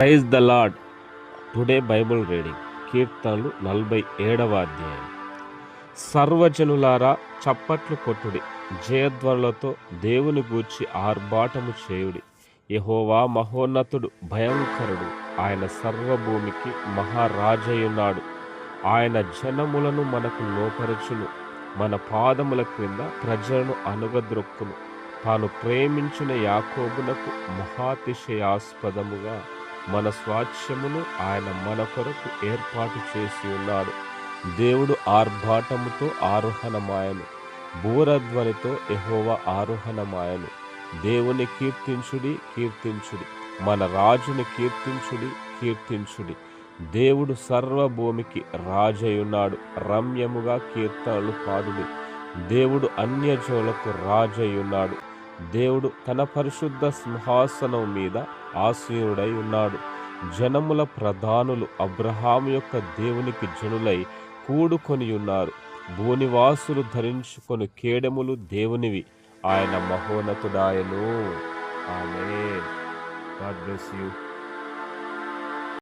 Praise the lord. Today bible reading కీర్తనలు 47వ అధ్యాయం. సర్వజనులారా చప్పట్లు కొట్టుడి, జయధ్వనులతో దేవుని గూర్చి ఆర్భాటము చేయుడి. యెహోవా మహోన్నతుడు, భయంకరుడు, ఆయన సర్వభూమికి మహారాజయున్నాడు. ఆయన జనములను మనకు లోపరచును, మన పాదముల క్రింద ప్రజలను అనుగద్రొక్కును. తాను ప్రేమించిన యాకోబునకు మహాతిశయాస్పదముగా మన స్వాస్థ్యమును ఆయన మన కొరకు ఏర్పాటు చేసి ఉన్నాడు. దేవుడు ఆర్భాటముతో ఆరోహణమాయను, బూరధ్వనితో యెహోవా ఆరోహణమాయను. దేవుని కీర్తించుడి, కీర్తించుడి, మన రాజుని కీర్తించుడి, కీర్తించుడి. దేవుడు సర్వభూమికి రాజయున్నాడు. రమ్యముగా కీర్తనలు పాడుడి. దేవుడు అన్యజనులకు రాజయున్నాడు. దేవుడు తన పరిశుద్ధ సింహాసనం మీద ఆసీనుడై ఉన్నాడు. జనముల ప్రధానులు అబ్రహాము యొక్క దేవునికి జనులై కూడుకొని ఉన్నారు. భూనివాసులు ధరించుకొని కేడములు దేవునివి. ఆయన మహోన్నతుడాయను. ఆమేన్. God bless you.